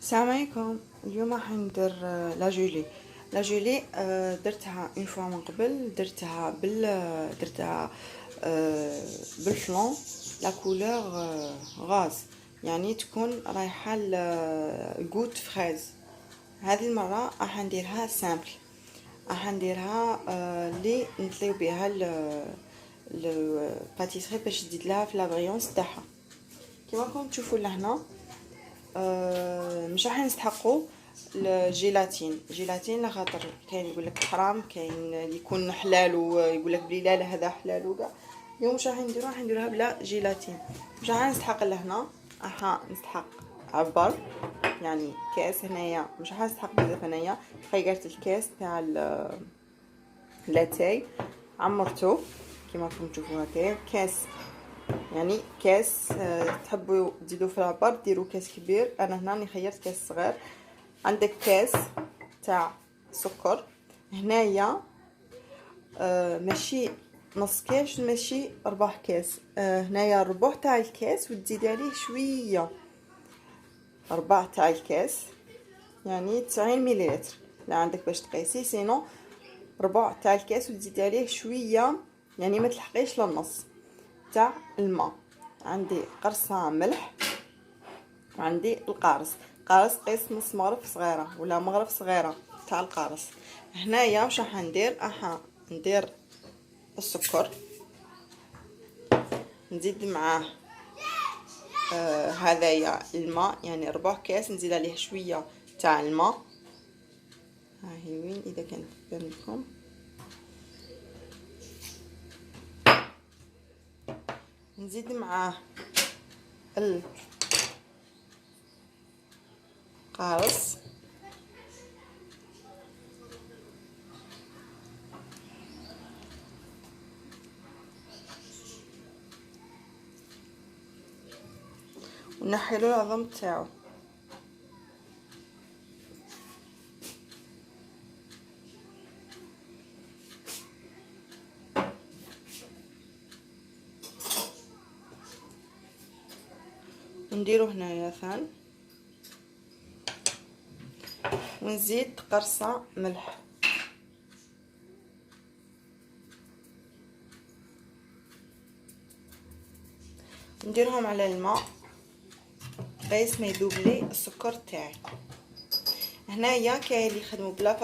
السلام عليكم. اليوم راح ندير لا جولي. لا جولي درتها اون فوا من قبل، درتها بالفلون. لا كولور غاز، يعني تكون رايحه لغوت فريز. هذه المره راح نديرها سامبل، راح نديرها اللي نطليو بها الباتيسري باش تزيد لها في لا بريونس تاعها. كيما راكم تشوفوا لهنا مش راح نستحقوا الجيلاتين. لخاطر كاين يقول لك حرام، كاين اللي يكون حلال ويقول لك بلي لا هذا حلال وكاع. اليوم مش راح نديروها بلا جيلاتين. مش راح نستحق لهنا، راح نستحق عبر، يعني كاس هنايا. مش راح نستحق بزاف هنايا. خيرت الكاس تاع لاتاي، عمرته كيما راكم تشوفوا هكايا. كاس يعني كاس تحبوا تزيدوا في العبار ديروا كاس كبير. انا هنا راني خيرت كاس صغير. عندك كاس تاع سكر هنايا، ماشي نص كاس، ماشي ربع كاس. هنايا ربع تاع الكاس وتزيد عليه شويه، ربع تاع الكاس يعني 90 مليلتر. لا عندك باش تقيسي، سينو ربع تاع الكاس وتزيد عليه شويه، يعني ما تلحقيش للنص تاع الماء. عندي قرصه ملح وعندي القارص. قيس نص مغرف صغيره ولا مغرف صغيره تاع القارص. هنايا واش راح ندير السكر، نزيد معاه هذايا الماء، يعني ربع كاس نزيد عليه شويه تاع الماء. ها هي وين اذا كانت تبان لكم. نزيد معاه القارص، ونحيلو العظم تاعو. نديرو هنايا ثان، ونزيد قرصه ملح. نديرهم على الماء قيس ما يذوب لي السكر تاعي. هنايا كاين اللي يخدموا بلا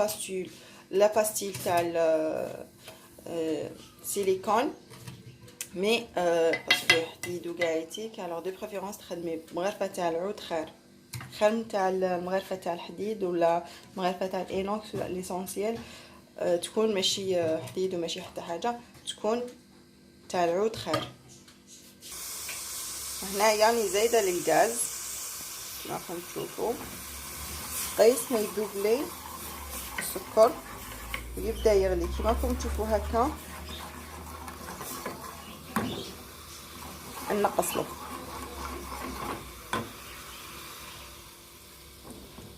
باستيل تاع السيليكون، مي باسكو حديد وكاع يتيك، الوغ دو بريفيرونس تخدمي بمغرفه تاع العود خير من تاع المغرفه تاع الحديد ولا مغرفه تاع الانوكس ولا ليسونسيال. تكون ماشي حديد وماشي حتى حاجه، تكون تاع العود خير. هنايا يعني زايده للغاز كما راكم تشوفوا. قيس ما يذوب لي السكر ويبدا يغلي كما راكم تشوفوا هكا.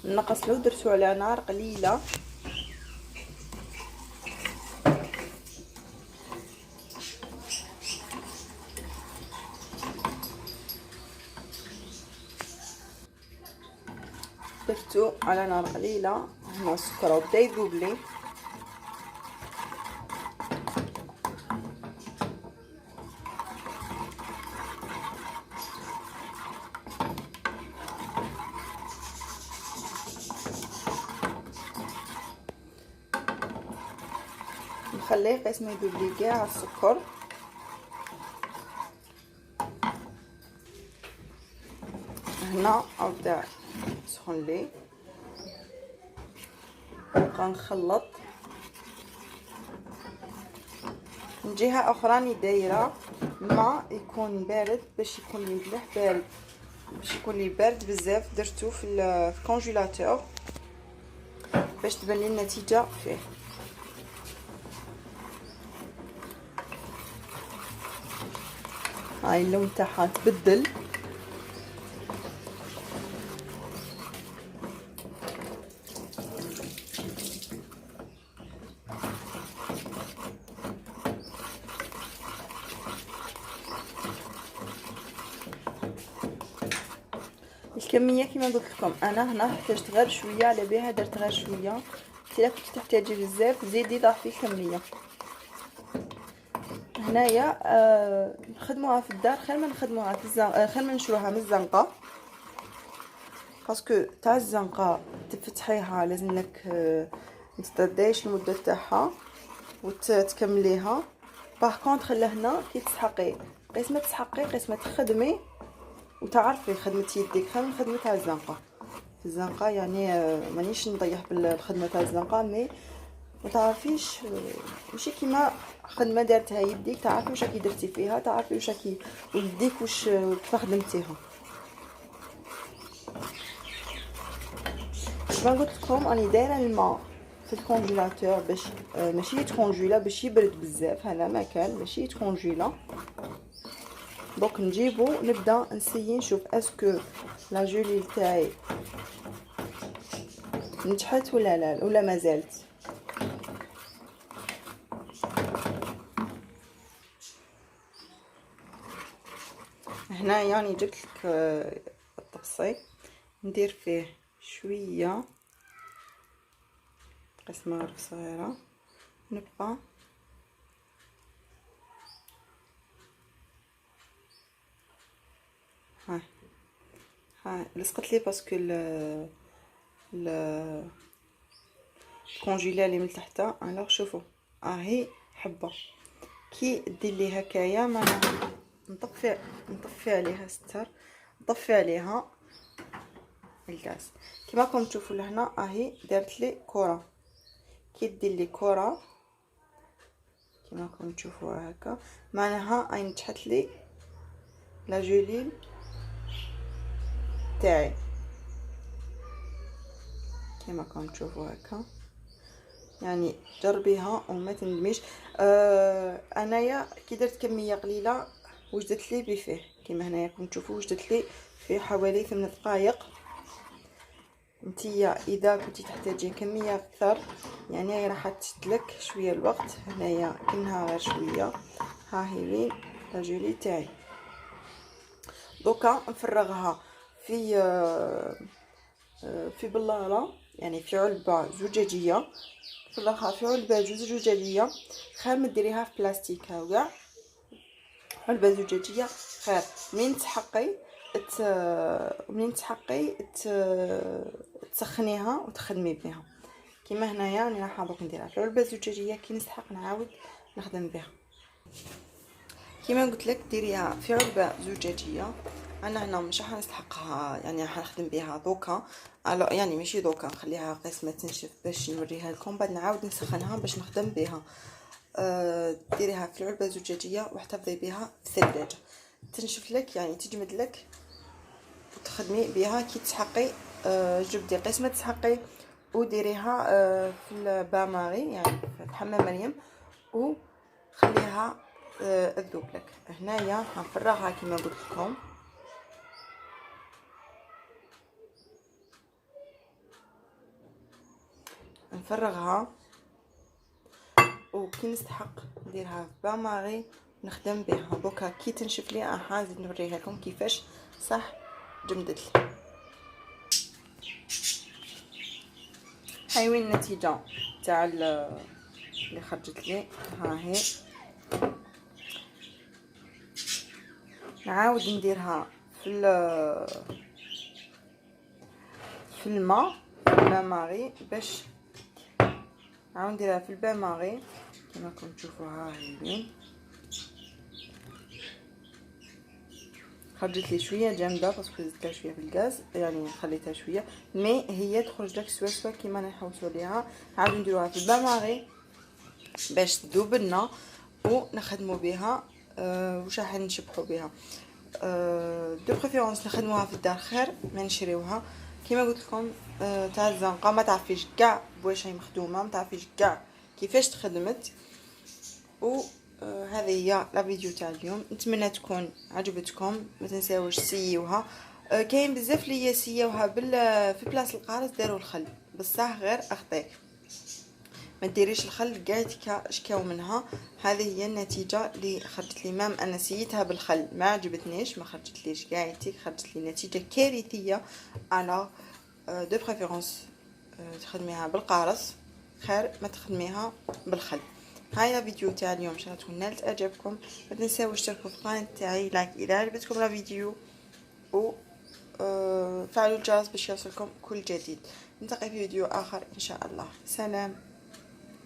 نقص له درتو على نار قليله. درتو على نار قليله. هنا السكر بدا يذوب لي. نخليه قيس ما يذوب لي كاع السكر. هنا بدا سخن لي، غنخلط. من جهه اخرى راني دايره ما يكون بارد باش يكون لي مليح بارد، باش يكون لي بارد بزاف. درتو في الكونجيلاتور باش تبان لي النتيجه فيه. هاي اللون تاعها تبدل. الكميه كما قلت لكم انا هنا احتاجت غير شويه، على بها درت غير شويه. الا كنتي تحتاجي بزاف زيدي ضاعفي الكميه. هنايا نخدموها في الدار خير ما نخدموها في الزنقه، خير ما نشروها من الزنقه، باسكو تاع الزنقه تفتحيها لازم لك ما تتعدايش المده تاعها وتكمليها. باغ كونطخ لهنا كي تسحقي قسمه تسحقي قسمه تخدمي وتعرفي خدمه يديك خير من خدمه تاع الزنقه. في الزنقه يعني مانيش نطيح بالخدمه تاع الزنقه، مي ما تعرفيش ماشي كيما خدمه دارتها يديك، تعرفي واش راكي درتي فيها، تعرفي واش راكي يديك واش كيف خدمتيها. كما قلت لكم راني دايره الماء في الكونجيلاتور باش ماشي يتكونجيلا، باش يبرد بزاف، هذا مكان ماشي يتكونجيلا. دونك نجيبو نبدا نسيي نشوف اسكو لا جولي تاعي نجحت ولا لا ولا مازالت. هنايا راني جبت لك الطبسي، ندير فيه شويه قسمه غير صغيره، نبقى ها لصقت لي باسكو الكونجيلا اللي من تحت. الوغ شوفوا هي حبه كي دير لي هكايا معناها نطفي عليها ستار، نطفي عليها الغاز كما راكم تشوفوا لهنا. هي دارت لي كره، كي دير لي كره كما راكم تشوفوا هكا معناها هاي نجحت لي لا جوليل تاعي كما راكم تشوفوا هكا. يعني جربيها وما تندميش. انايا كي درت كميه قليله وجدت لي بفيه كما هنايا راكم تشوفوا، وجدت لي في حوالي 8 دقائق. نتيا اذا كنتي تحتاجين كميه اكثر يعني راح تشدلك شويه الوقت. هنايا كنها غير شويه. ها هي وين لا جولي تاعي. دوكا نفرغها في بلاله، يعني في علبه زجاجيه. نفرغها في علبه زجاجيه خير ما ديريها في بلاستيك. ها كاع علبه زجاجيه خير. منين تحقي تسخنيها وتخدمي بها. كيما هنايا راني راح دوك نديرها في علبه زجاجيه، كي نسحق نعاود نخدم بها. كيما قلت لك ديريها في علبه زجاجيه. انا هنا مش راح نسحقها، يعني راح نخدم بها دوكا، يعني ماشي دوكا، نخليها قسمه تنشف باش نوريها لكم، بعد نعاود نسخنها باش نخدم بها. ديريها في العلبه الزجاجيه واحتفظي بها في الثلاجه تنشف لك، يعني تجمد لك وتخدمي بها. كي تسحقي جبدي قسمه تسحقي وديريها في البان ماري، يعني في حمام مريم، وخليها تذوب لك. هنايا هنفرغها كما قلت لكم. نفرغها وكي نستحق نديرها في بان ماري نخدم بها. دوكا كي تنشف لي نزيد نوريها لكم كيفاش صح جمدت لي. هاي وين النتيجه تاع اللي خرجت لي. ها هي نعاود نديرها في الماء بان ماري باش نعاود نديرها في البان ماري كما راكم تشوفوا. ها هي وين خرجت لي شويه جامده باسكو زدتها شويه في الغاز، يعني خليتها شويه مي هي تخرج لك سوا كيما نحوسوا عليها. عاود نديروها في البان ماري باش تذوب لنا ونخدموا بها. واش راح نشبحوا بها. دو بريفيرونس نخدموها في الدار خير ما نشريوها. كيما قلت لكم تاع الزنقه ما تعرفيش كاع بواش هي مخدومه، ما تعرفيش كاع كيفاش تخدمت. و هذه هي لا فيديو تاع اليوم، نتمنى تكون عجبتكم. ما تنساوش تسيوها. كاين بزاف اللي يسيوها في بلاصه القارص داروا الخل، بصح غير اخطاء. ما ديريش الخل كاع شكاو منها. هذه هي النتيجه اللي خرجت لي. مام انا سيتها بالخل ما عجبتنيش، ما خرجت ليش كاعتي، خرجت لي نتيجه كارثيه. على دو بريفيرونس تخدميها بالقارص خير ما تخدميها بالخل. هاي الفيديو تاع اليوم ان شاء الله تكون نالت اعجابكم. ما تنساوش تشتركوا في القناه تاعي لايك اذا عجبتكم الفيديو، و فعلوا الجرس باش يوصلكم كل جديد. نلتقي في فيديو اخر ان شاء الله. سلام.